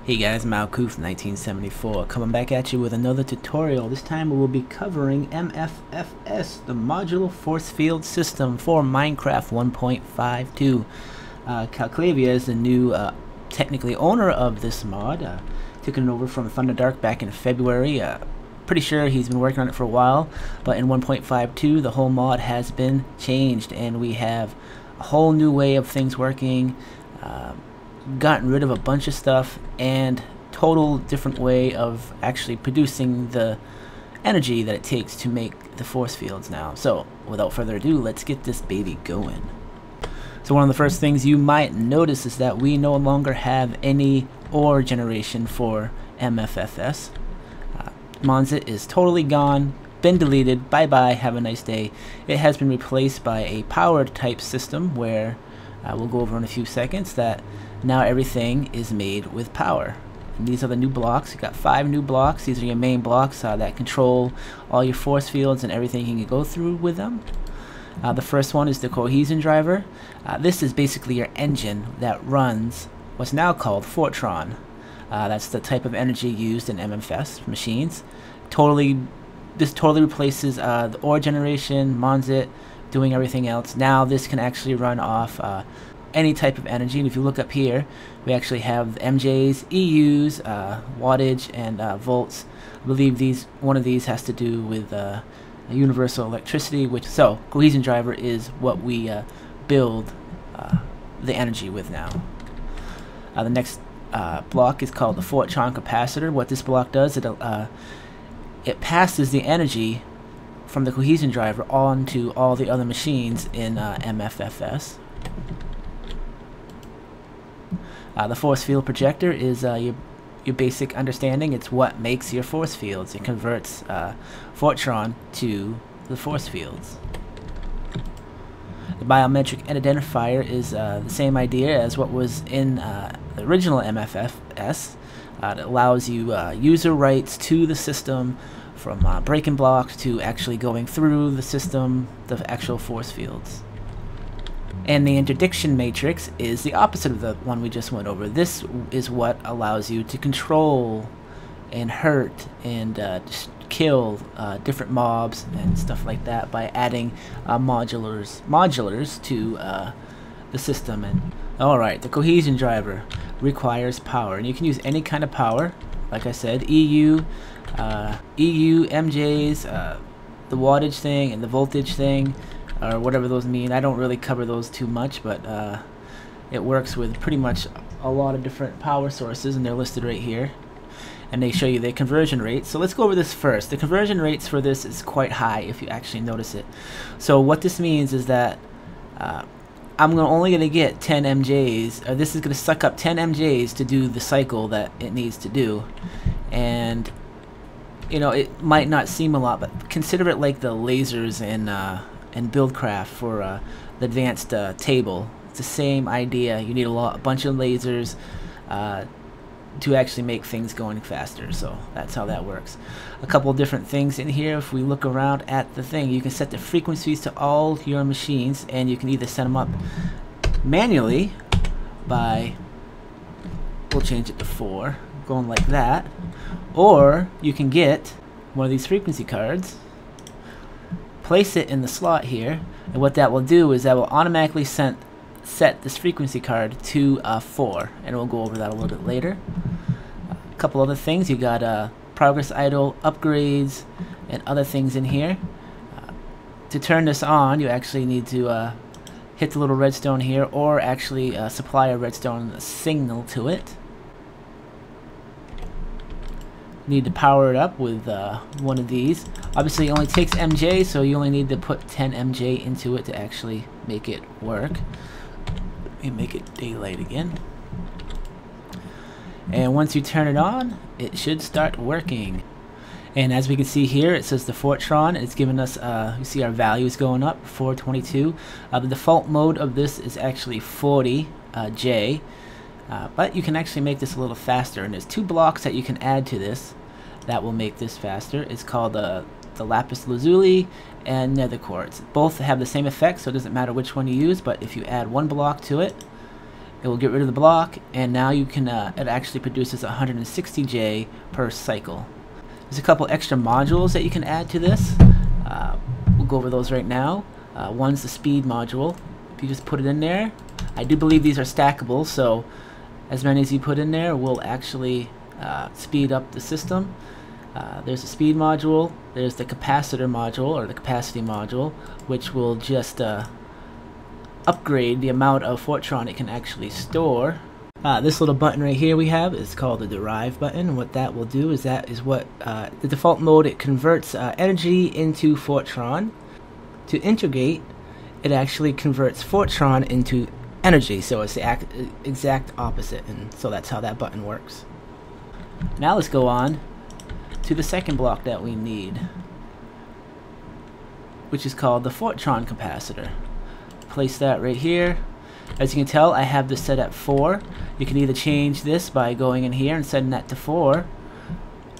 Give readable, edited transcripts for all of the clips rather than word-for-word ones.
Hey guys, MineCraft 1974 coming back at you with another tutorial. This time we will be covering MFFS, the Modular ForceField System for MineCraft 1.52. CalClavia is the new technically owner of this mod. Took it over from Thunderdark back in February. Pretty sure he's been working on it for a while, but in 1.52 the whole mod has been changed and we have a whole new way of things working. Gotten rid of a bunch of stuff and total different way of actually producing the energy that it takes to make the force fields now. So without further ado, let's get this baby going. So one of the first things you might notice is that we no longer have any ore generation for MFFS. Monzit is totally gone, been deleted, bye bye, have a nice day. It has been replaced by a powered type system where we'll go over in a few seconds that now everything is made with power. And these are the new blocks. You've got 5 new blocks. These are your main blocks that control all your force fields and everything you can go through with them. The first one is the cohesion driver. This is basically your engine that runs what's now called Fortran. That's the type of energy used in MFFS machines. This totally replaces the ore generation, Monzit, doing everything else. Now this can actually run off any type of energy, and if you look up here we actually have MJs, EUs, wattage, and volts. I believe one of these has to do with universal electricity, so cohesion driver is what we build the energy with now. The next block is called the Fortran capacitor. What this block does, it passes the energy from the cohesion driver onto all the other machines in MFFS. The force field projector is your basic understanding. It's what makes your force fields. It converts Fortran to the force fields. The biometric identifier is the same idea as what was in the original MFFS. It allows you user rights to the system, from breaking blocks to actually going through the system, the actual force fields. And the interdiction matrix is the opposite of the one we just went over. This is what allows you to control and hurt and just kill different mobs and stuff like that by adding modulars to the system. And alright, the cohesion driver requires power, and you can use any kind of power. Like I said, EU, MJs, the wattage thing and the voltage thing, or whatever those mean. I don't really cover those too much, but it works with pretty much a lot of different power sources, and they're listed right here. And they show you the conversion rates. So let's go over this first. The conversion rates for this is quite high if you actually notice it. So what this means is that I'm only going to get 10 MJs, or this is going to suck up 10 MJs to do the cycle that it needs to do. And you know, it might not seem a lot, but consider it like the lasers in BuildCraft for the advanced table. It's the same idea. You need a bunch of lasers to actually make things going faster. So that's how that works. A couple different things in here. If we look around at the thing, you can set the frequencies to all your machines, and you can either set them up manually by, we'll change it to 4, going like that, or you can get one of these frequency cards, place it in the slot here, and what that will do is that will automatically set this frequency card to 4, and we'll go over that a little bit later. A couple other things, you got progress idle, upgrades, and other things in here. To turn this on, you actually need to hit the little redstone here, or actually supply a redstone signal to it. Need to power it up with one of these. Obviously it only takes MJ, so you only need to put 10 MJ into it to actually make it work. Let me make it daylight again. And once you turn it on, it should start working. And as we can see here, it says the Fortran. It's giving us, you see our values going up, 422. The default mode of this is actually 40J. But you can actually make this a little faster, and there's 2 blocks that you can add to this that will make this faster. It's called the lapis lazuli and nether quartz. Both have the same effect, so it doesn't matter which one you use, but if you add 1 block to it, it will get rid of the block, and now you can it actually produces 160J per cycle. There's a couple extra modules that you can add to this. We'll go over those right now. One's the speed module. If you just put it in there, I do believe these are stackable, so as many as you put in there will actually speed up the system. There's a speed module, there's the capacitor module, or the capacity module, which will just upgrade the amount of Fortran it can actually store. This little button right here we have is called the derive button, and what that will do is what the default mode, it converts energy into Fortran. To integrate, it actually converts Fortran into energy, so it's the exact opposite, and so that's how that button works. Now let's go on to the second block that we need, which is called the Fortran capacitor. Place that right here. As you can tell, I have this set at 4. You can either change this by going in here and setting that to 4,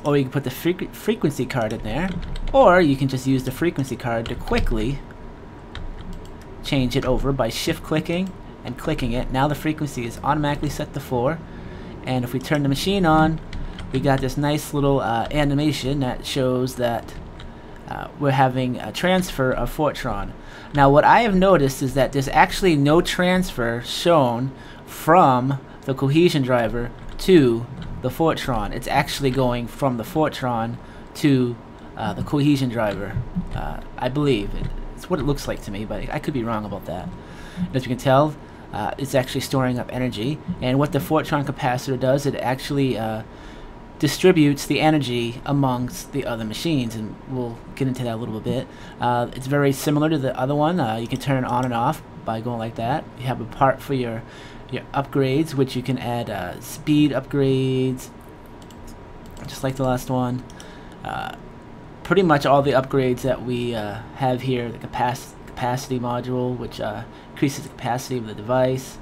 or you can put the frequency card in there, or you can just use the frequency card to quickly change it over by shift clicking and clicking it. Now the frequency is automatically set to 4, and if we turn the machine on, we got this nice little animation that shows that we're having a transfer of Fortran. Now what I have noticed is that there's actually no transfer shown from the cohesion driver to the Fortran. It's actually going from the Fortran to the cohesion driver. I believe it's what it looks like to me, but I could be wrong about that. As you can tell, it's actually storing up energy, and what the Fortran capacitor does, it actually distributes the energy amongst the other machines, and we'll get into that a little bit. It's very similar to the other one. You can turn it on and off by going like that. You have a part for your upgrades, which you can add speed upgrades, just like the last one. Pretty much all the upgrades that we have here. The capacity module, which increases the capacity of the device.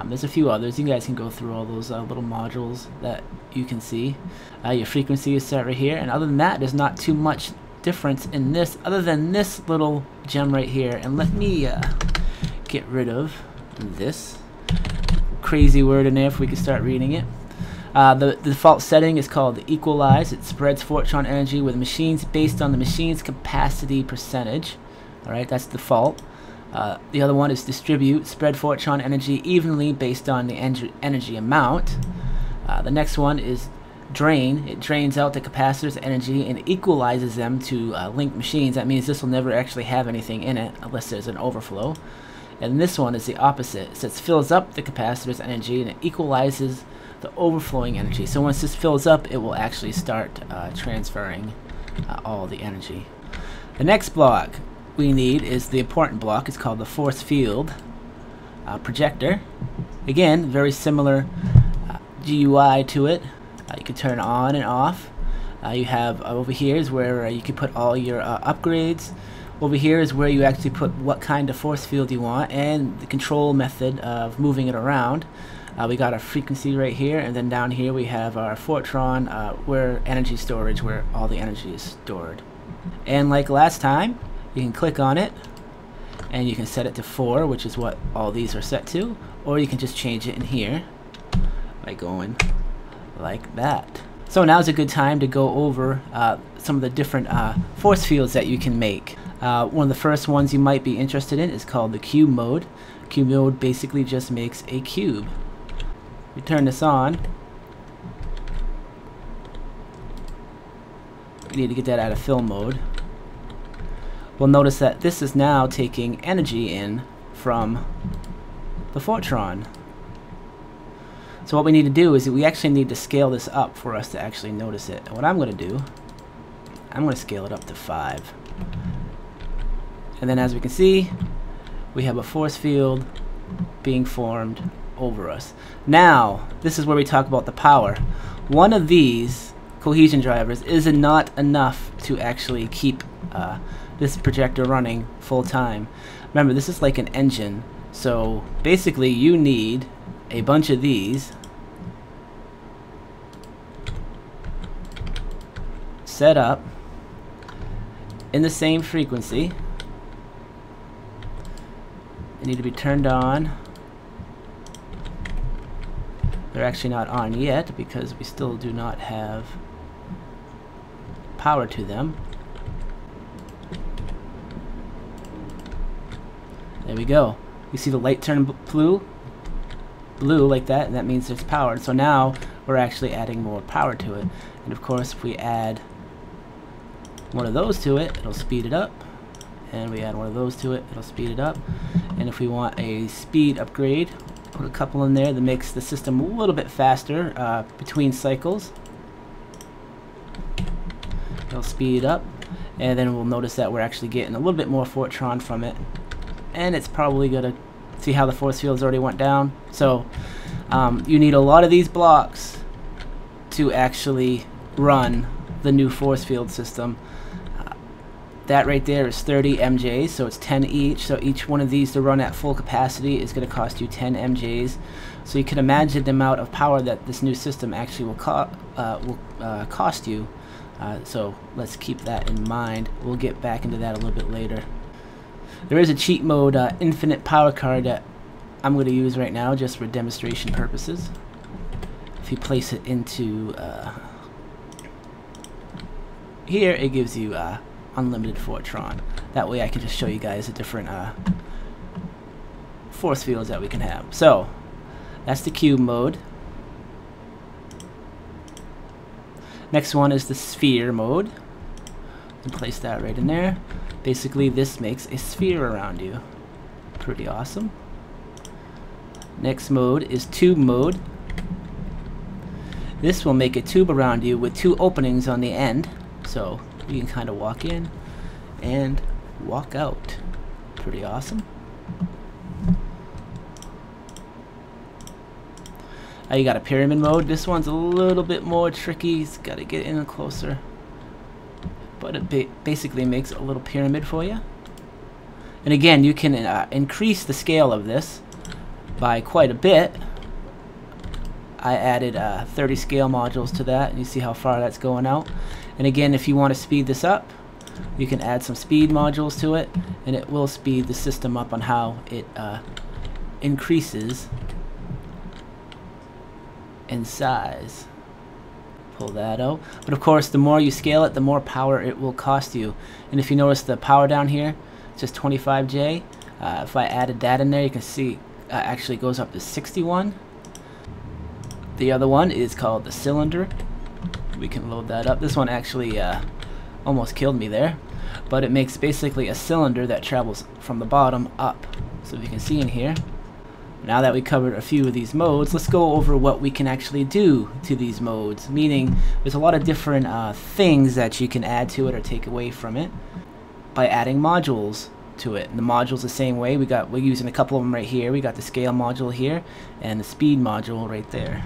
There's a few others. You guys can go through all those little modules that you can see. Your frequency is set right here, and other than that, there's not too much difference in this other than this little gem right here. And let me get rid of this crazy word in there if we can start reading it. The default setting is called the equalize. It spreads Fortran energy with machines based on the machine's capacity percentage. Alright, that's default. The other one is distribute, spread Fortran energy evenly based on the energy amount. The next one is drain. It drains out the capacitor's energy and equalizes them to linked machines. That means this will never actually have anything in it unless there's an overflow. And this one is the opposite. It says fills up the capacitor's energy and it equalizes the overflowing energy. So once this fills up, it will actually start transferring all the energy. The next block we need is the important block. It's called the force field projector. Again, very similar GUI to it. You can turn on and off. You have over here is where you can put all your upgrades. Over here is where you actually put what kind of force field you want and the control method of moving it around. We got our frequency right here, and then down here we have our Fortran, where energy storage, where all the energy is stored. And like last time, you can click on it and you can set it to 4, which is what all these are set to, or you can just change it in here by going like that. So now's a good time to go over some of the different force fields that you can make. One of the first ones you might be interested in is called the cube mode. Cube mode basically just makes a cube. We turn this on. We need to get that out of fill mode. We'll notice that this is now taking energy in from the Fortran. So what we need to do is we actually need to scale this up for us to actually notice it. And what I'm going to do, I'm going to scale it up to 5. And then as we can see, we have a force field being formed over us. Now, this is where we talk about the power. One of these cohesion drivers is not enough to actually keep this projector running full time. Remember, this is like an engine, so basically you need a bunch of these set up in the same frequency. They need to be turned on They're actually not on yet because we still do not have power to them. There we go. You see the light turn blue like that, and that means it's powered. So now we're actually adding more power to it. And of course, if we add one of those to it, it'll speed it up. And we add one of those to it, it'll speed it up. And if we want a speed upgrade, put a couple in there that makes the system a little bit faster between cycles. It'll speed up, and then we'll notice that we're actually getting a little bit more Fortran from it. And it's probably gonna see how the force fields already went down. So you need a lot of these blocks to actually run the new force field system. That right there is 30 MJs, so it's 10 each. So each one of these to run at full capacity is going to cost you 10 MJs. So you can imagine the amount of power that this new system actually will cost you. So let's keep that in mind. We'll get back into that a little bit later. There is a cheat mode infinite power card that I'm going to use right now just for demonstration purposes. If you place it into here, it gives you unlimited Fortran. That way I can just show you guys the different force fields that we can have. So that's the cube mode. Next one is the sphere mode. And place that right in there. Basically this makes a sphere around you. Pretty awesome. Next mode is tube mode. This will make a tube around you with 2 openings on the end. So you can kind of walk in and walk out. Pretty awesome. You got a pyramid mode. This one's a little bit more tricky. It's got to get in closer. But it basically makes a little pyramid for you. And again, you can increase the scale of this by quite a bit. I added 30 scale modules to that, and you see how far that's going out. And again, if you want to speed this up, you can add some speed modules to it, and it will speed the system up on how it increases in size. Pull that out. But of course, the more you scale it, the more power it will cost you. And if you notice the power down here, it's just 25J. If I added that in there, you can see actually it goes up to 61. The other one is called the cylinder. We can load that up. This one actually almost killed me there, but it makes basically a cylinder that travels from the bottom up. So if you can see in here, now that we covered a few of these modes, let's go over what we can actually do to these modes. Meaning, there's a lot of different things that you can add to it or take away from it by adding modules to it. And the modules the same way. We're using a couple of them right here. We got the scale module here and the speed module right there.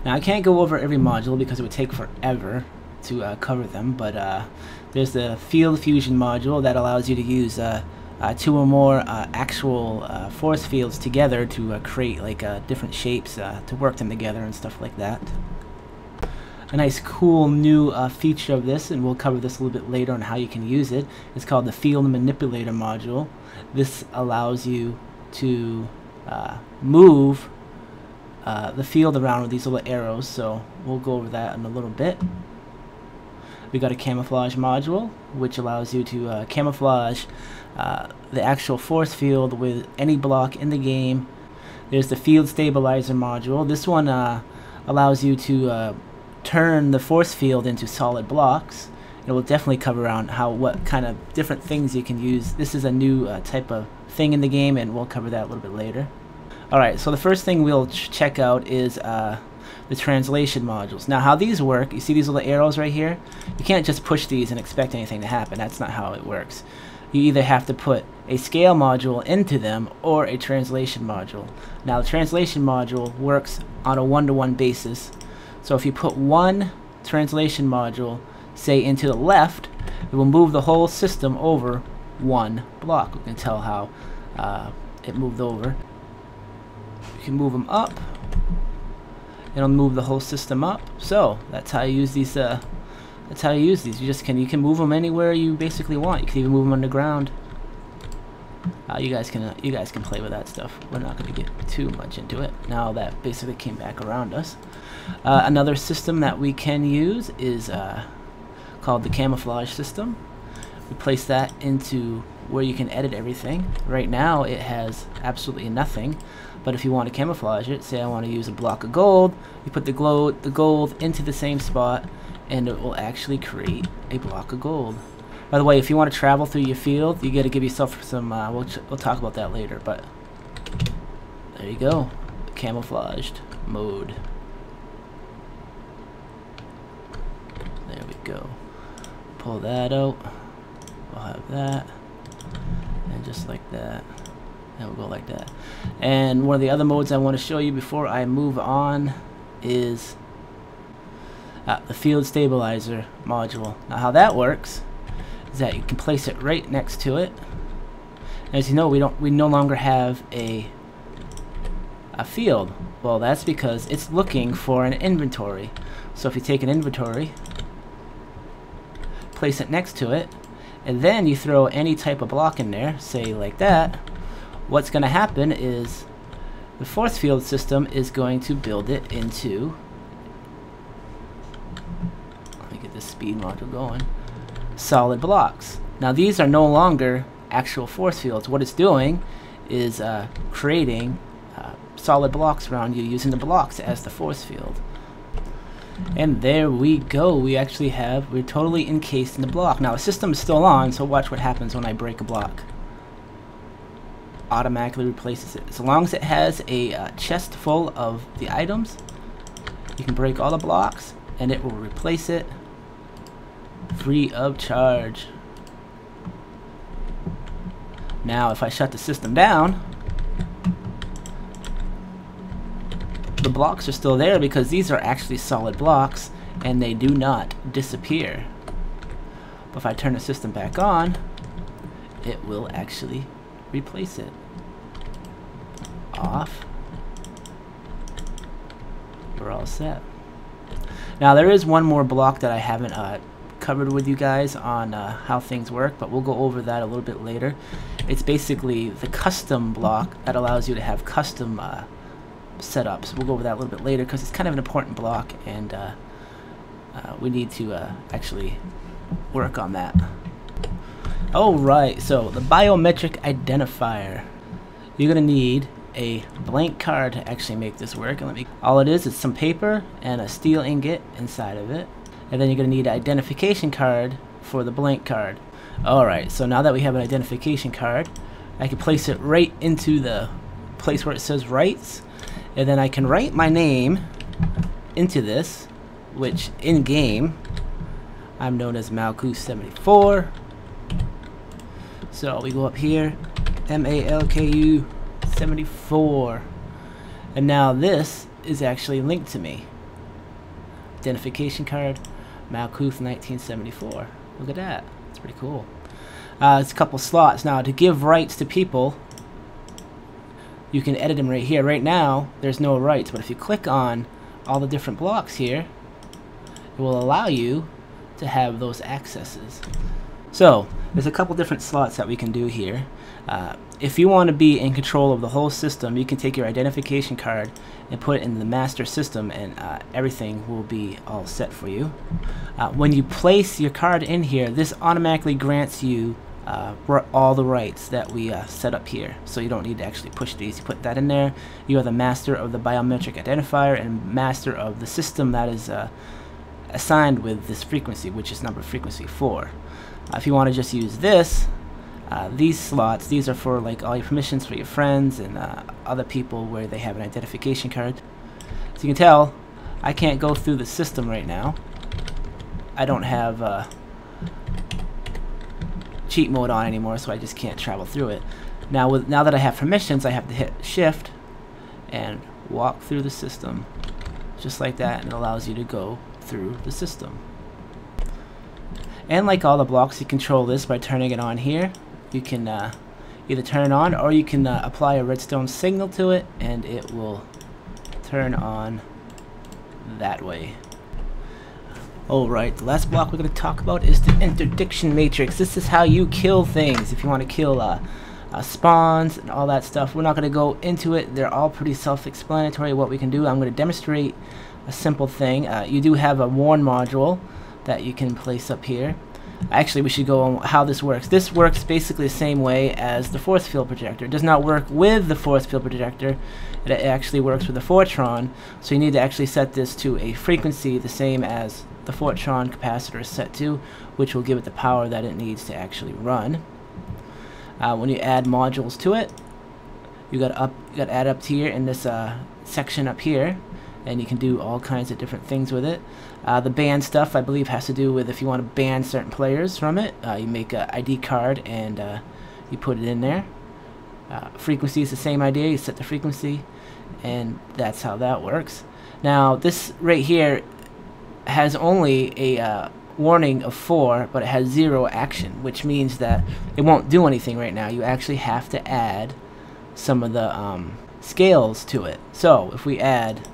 Now I can't go over every module because it would take forever to cover them, but there's the field fusion module that allows you to use 2 or more actual force fields together to create like different shapes to work them together and stuff like that. A nice cool new feature of this, and we'll cover this a little bit later on how you can use it, is called the field manipulator module. This allows you to move the field around with these little arrows, so we'll go over that in a little bit. We got a camouflage module, which allows you to camouflage the actual force field with any block in the game. There's the field stabilizer module. This one allows you to turn the force field into solid blocks. It will definitely cover around what kind of different things you can use. This is a new type of thing in the game, and we'll cover that a little bit later. Alright, so the first thing we'll check out is the translation modules. Now how these work, you see these little arrows right here? You can't just push these and expect anything to happen. That's not how it works. You either have to put a scale module into them or a translation module. Now the translation module works on a 1-to-1 basis. So if you put one translation module, say into the left, it will move the whole system over 1 block. We can tell how it moved over. You can move them up. It'll move the whole system up. So that's how you use these. You can move them anywhere you basically want. You can even move them underground. You guys can play with that stuff. We're not going to get too much into it. Now that basically came back around us. Another system that we can use is called the camouflage system. We place that into where you can edit everything. Right now it has absolutely nothing, but if you want to camouflage it, say I want to use a block of gold, you put the gold into the same spot and it will actually create a block of gold. By the way, if you want to travel through your field, you got to give yourself some we'll talk about that later, but there you go, camouflaged mode. There we go. Pull that out. We'll have that, and just like that, and we'll go like that. And one of the other modes I want to show you before I move on is the field stabilizer module. Now how that works is that you can place it right next to it. As you know, we no longer have a field. Well, that's because it's looking for an inventory. So if you take an inventory, place it next to it, and then you throw any type of block in there, say like that, what's going to happen is the ForceField system is going to build it into, let me get this speed module going, solid blocks. Now these are no longer actual force fields. What it's doing is creating solid blocks around you using the blocks as the force field. And there we go. We're totally encased in the block. Now the system is still on, so watch what happens when I break a block. Automatically replaces it. As long as it has a chest full of the items, you can break all the blocks and it will replace it free of charge. Now if I shut the system down, the blocks are still there because these are actually solid blocks and they do not disappear. But if I turn the system back on, it will actually replace it. Off. We're all set. Now there is one more block that I haven't covered with you guys on how things work, but we'll go over that a little bit later. It's basically the custom block that allows you to have custom setups. We'll go over that a little bit later because it's kind of an important block, and we need to actually work on that. Alright, so the biometric identifier. You're going to need a blank card to actually make this work. And all it is some paper and a steel ingot inside of it. And then you're going to need an identification card for the blank card. Alright, so now that we have an identification card, I can place it right into the place where it says writes. And then I can write my name into this, which in game I'm known as Malku74. So we go up here, MALKU74, and now this is actually linked to me. Identification card, Malkuth 1974. Look at that, it's pretty cool. It's a couple slots. Now to give rights to people, you can edit them right here. Right now there's no rights, but if you click on all the different blocks here, it will allow you to have those accesses. So there's a couple different slots that we can do here. If you want to be in control of the whole system, you can take your identification card and put it in the master system, and everything will be all set for you. When you place your card in here, this automatically grants you all the rights that we set up here, so you don't need to actually push these. You put that in there. You are the master of the biometric identifier and master of the system that is assigned with this frequency, which is number frequency 4. If you want to just use this, these slots, these are for like all your permissions for your friends and other people where they have an identification card. So you can tell I can't go through the system right now. I don't have cheat mode on anymore, so I just can't travel through it. Now that I have permissions, I have to hit shift and walk through the system just like that, and it allows you to go through the system. And like all the blocks, you control this by turning it on here. You can either turn it on, or you can apply a redstone signal to it and it will turn on that way. Alright, the last block we're going to talk about is the interdiction matrix. This is how you kill things. If you want to kill spawns and all that stuff. We're not going to go into it. They're all pretty self-explanatory what we can do. I'm going to demonstrate a simple thing. You do have a warn module that you can place up here. Actually, we should go on how this works. This works basically the same way as the force field projector. It does not work with the force field projector. It actually works with the Fortran. So you need to actually set this to a frequency the same as the Fortran capacitor is set to, which will give it the power that it needs to actually run. When you add modules to it, you got to add up here in this section up here, and you can do all kinds of different things with it. The ban stuff, I believe, has to do with if you want to ban certain players from it. You make an ID card and you put it in there. Frequency is the same idea. You set the frequency, and that's how that works. Now, this right here has only a warning of 4, but it has 0 action, which means that it won't do anything right now. You actually have to add some of the scales to it. So if we add,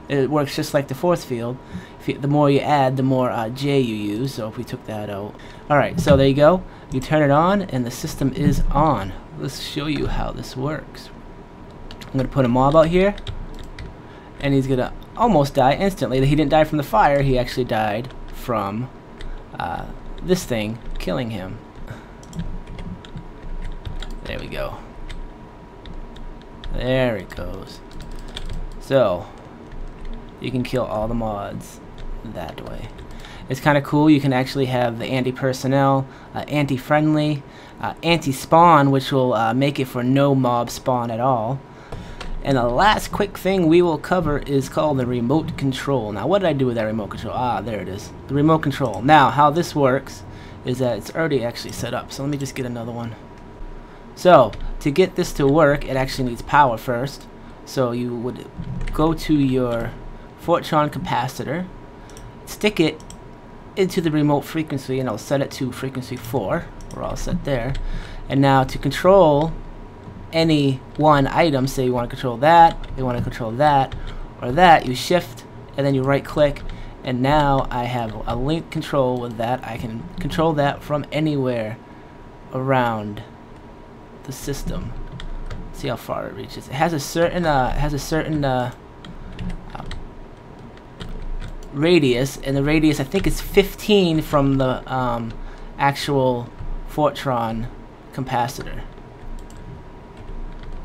it works just like the force field. The more you add, the more J you use. So if we took that out, alright, so there you go. You turn it on and the system is on. Let's show you how this works. I'm going to put a mob out here, and he's going to almost die instantly. He didn't die from the fire, he actually died from this thing killing him. There we go. There it goes. So you can kill all the mods that way. It's kind of cool. You can actually have the anti-personnel, anti-friendly, anti-spawn, which will make it for no mob spawn at all. And the last quick thing we will cover is called the remote control. Now, what did I do with that remote control? Ah, there it is. The remote control. Now, how this works is that it's already actually set up. So let me just get another one. So, to get this to work, it actually needs power first. So you would go to your Fortran capacitor, stick it into the remote frequency, and I'll set it to frequency 4. We're all set there. And now to control any one item, say you want to control that, you want to control that, or that, you shift and then you right click, and now I have a link control with that. I can control that from anywhere around the system. See how far it reaches. It has a certain radius, and the radius I think is 15 from the actual Fortran capacitor.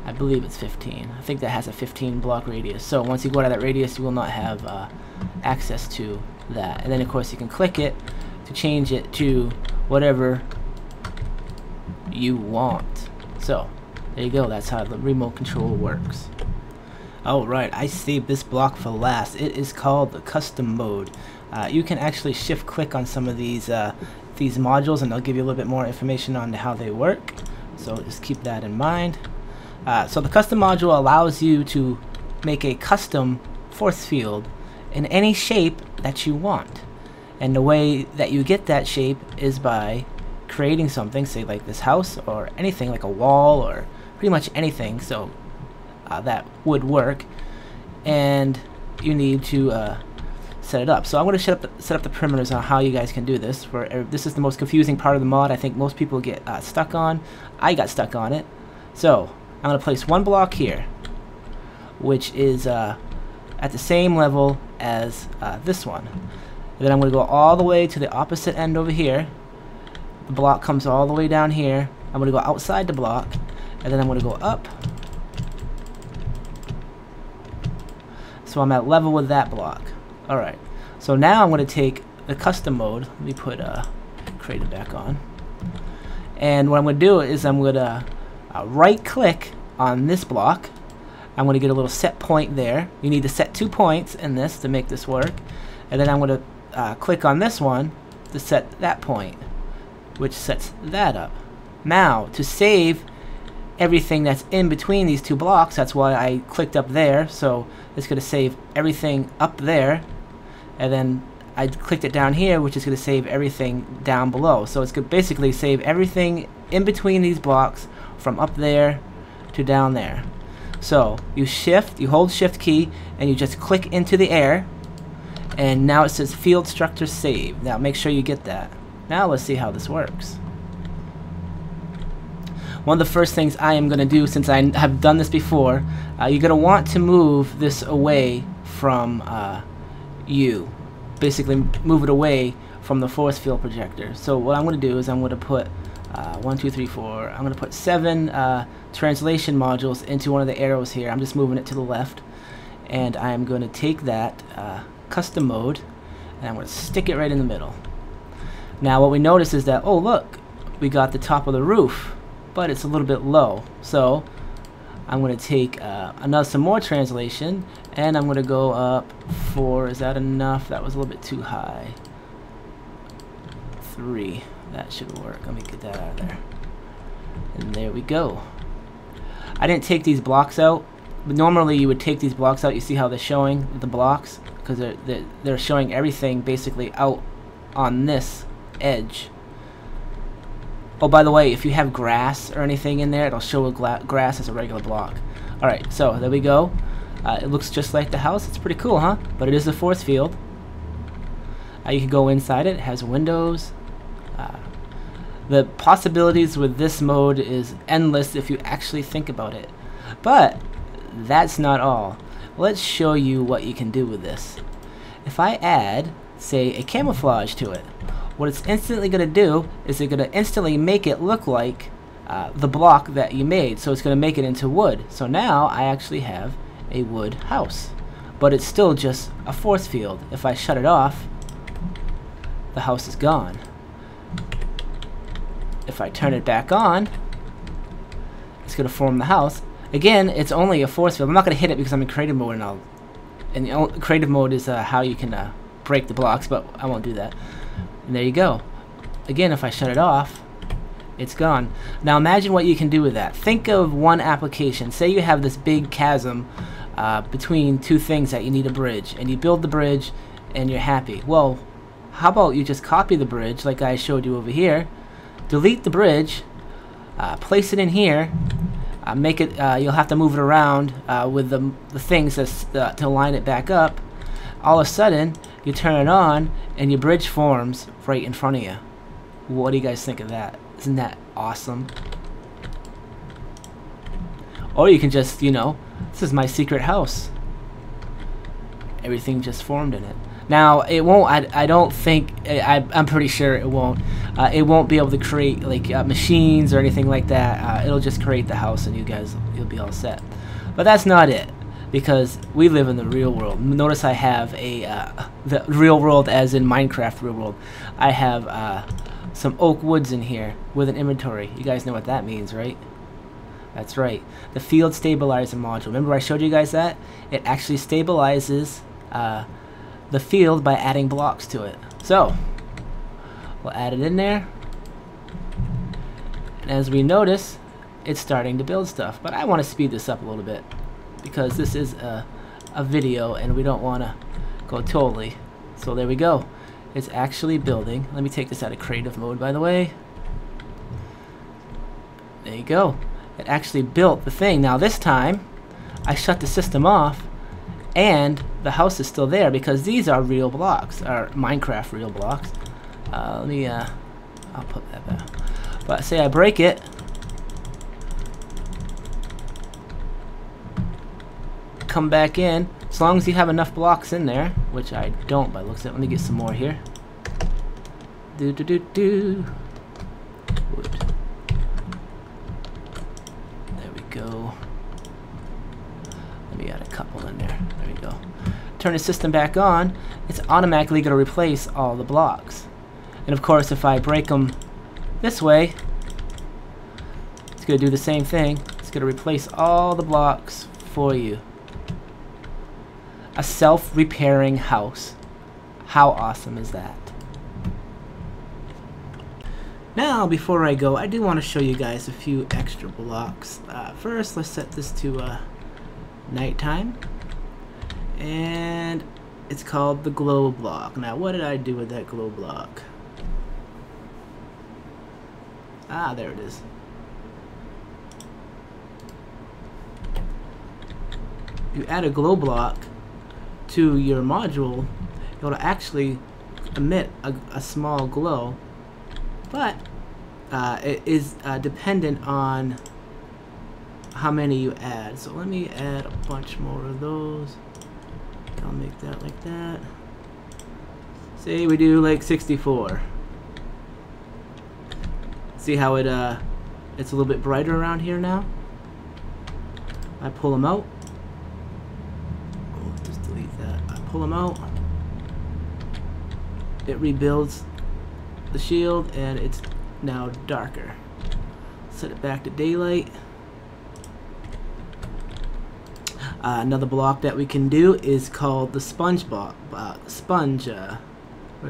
I believe it's 15. I think that has a 15 block radius. So once you go out of that radius, you will not have access to that. And then of course you can click it to change it to whatever you want. So there you go. That's how the remote control works. Alright, I saved this block for last. It is called the custom mode. You can actually shift click on some of these modules, and they'll give you a little bit more information on how they work. So just keep that in mind. So the custom module allows you to make a custom force field in any shape that you want. And the way that you get that shape is by creating something, say like this house, or anything like a wall, or pretty much anything. So that would work, and you need to set it up. So I'm going to set up the perimeters on how you guys can do this. This is the most confusing part of the mod. I think most people get stuck on. I got stuck on it. So I'm going to place one block here, which is at the same level as this one. And then I'm going to go all the way to the opposite end over here. The block comes all the way down here. I'm going to go outside the block, and then I'm going to go up. So I'm at level with that block. Alright, so now I'm going to take the custom mode. Let me put creator back on. And what I'm going to do is I'm going to right click on this block. I'm going to get a little set point there. You need to set 2 points in this to make this work. And then I'm going to click on this one to set that point, which sets that up. Now, to save everything that's in between these 2 blocks, that's why I clicked up there. So it's going to save everything up there, and then I clicked it down here, which is going to save everything down below. So it's going to basically save everything in between these blocks from up there to down there. So you hold shift key, and you just click into the air, and now it says field structure saved. Now make sure you get that. Now let's see how this works. one of the first things I am going to do, since I have done this before, you're going to want to move this away from you. Basically move it away from the force field projector. So what I'm going to do is I'm going to put 1, 2, 3, 4. I'm going to put 7 translation modules into one of the arrows here. I'm just moving it to the left, and I'm going to take that custom mode and I'm going to stick it right in the middle. Now what we notice is that, oh look, we got the top of the roof, but it's a little bit low. So I'm going to take some more translation, and I'm going to go up 4. Is that enough? That was a little bit too high. 3. That should work. Let me get that out of there. And there we go. I didn't take these blocks out, but normally you would take these blocks out. You see how they're showing the blocks? Because they're showing everything basically out on this edge. Oh, by the way, if you have grass or anything in there, it'll show grass as a regular block. Alright, so there we go. It looks just like the house. It's pretty cool, huh? But it is a force field. You can go inside it. It has windows. The possibilities with this mode is endless if you actually think about it. But that's not all. Let's show you what you can do with this. If I add, say, a camouflage to it, what it's instantly going to do is it's going to instantly make it look like the block that you made. So it's going to make it into wood. So now I actually have a wood house. But it's still just a force field. If I shut it off, the house is gone. If I turn it back on, it's going to form the house. Again, it's only a force field. I'm not going to hit it because I'm in creative mode, and creative mode is how you can break the blocks, but I won't do that. And there you go. Again, if I shut it off, it's gone. Now imagine what you can do with that. Think of one application. Say you have this big chasm between two things that you need a bridge, and you build the bridge and you're happy. Well, how about you just copy the bridge like I showed you over here, delete the bridge, place it in here, make it, you'll have to move it around with the things to line it back up. All of a sudden, you turn it on and your bridge forms right in front of you. What do you guys think of that? Isn't that awesome? Or you can just, you know, this is my secret house. Everything just formed in it. Now it won't. I don't think. I'm pretty sure it won't. It won't be able to create like machines or anything like that. It'll just create the house, and you'll be all set. But that's not it, because we live in the real world. Notice I have the real world, as in Minecraft real world. I have some oak woods in here with an inventory. You guys know what that means, right? That's right. The field stabilizer module. Remember I showed you guys that? It actually stabilizes the field by adding blocks to it. So we'll add it in there, and as we notice, it's starting to build stuff. But I want to speed this up a little bit because this is a video and we don't want to go totally. So there we go. It's actually building. Let me take this out of creative mode, by the way. There you go. It actually built the thing. Now this time I shut the system off and the house is still there because these are real blocks, are Minecraft real blocks. Let me I'll put that back. But say I break it, come back in, as long as you have enough blocks in there, which I don't by looks of it. Let me get some more here. Wood. There we go. Let me add a couple in there. There we go. Turn the system back on, it's automatically going to replace all the blocks. And of course, if I break them this way, it's going to do the same thing. It's going to replace all the blocks for you. A self-repairing house. How awesome is that? Now, before I go, I do want to show you guys a few extra blocks. First, let's set this to nighttime. And it's called the glow block. Now, what did I do with that glow block? Ah, there it is. You add a glow block to your module, it'll actually emit a small glow, but it is dependent on how many you add. So let me add a bunch more of those. I'll make that like that. Say we do like 64. See how it's a little bit brighter around here now? I pull them out. Oh, just delete that. I pull them out. It rebuilds the shield and it's now darker. Set it back to daylight. Another block that we can do is called the sponge where'd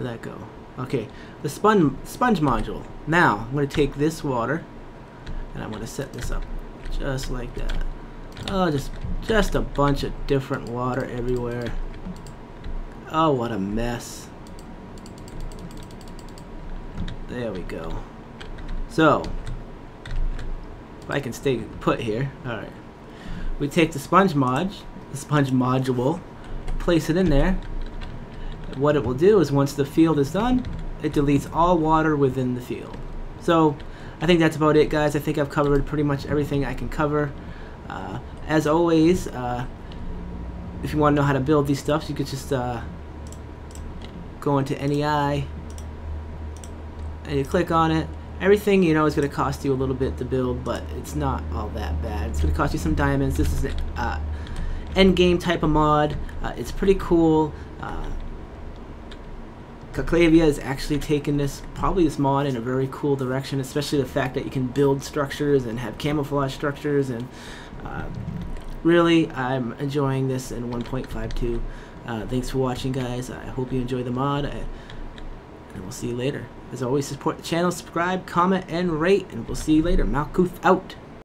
that go? Okay, the sponge module. Now I'm going to take this water and I'm going to set this up just like that. Oh, just a bunch of different water everywhere. Oh, what a mess. There we go. So if I can stay put here. Alright. We take the sponge module, place it in there. What it will do is once the field is done, it deletes all water within the field. So I think that's about it, guys. I think I've covered pretty much everything I can cover. As always, if you want to know how to build these stuffs, you could just go into NEI and you click on it. Everything, you know, is going to cost you a little bit to build, but it's not all that bad. It's going to cost you some diamonds. This is an end game type of mod. It's pretty cool. CalClavia is actually taking this mod in a very cool direction, especially the fact that you can build structures and have camouflage structures, and really I'm enjoying this in 1.52. Thanks for watching, guys. I hope you enjoy the mod, and we'll see you later. As always, support the channel, subscribe, comment, and rate, and we'll see you later. Malkuth out.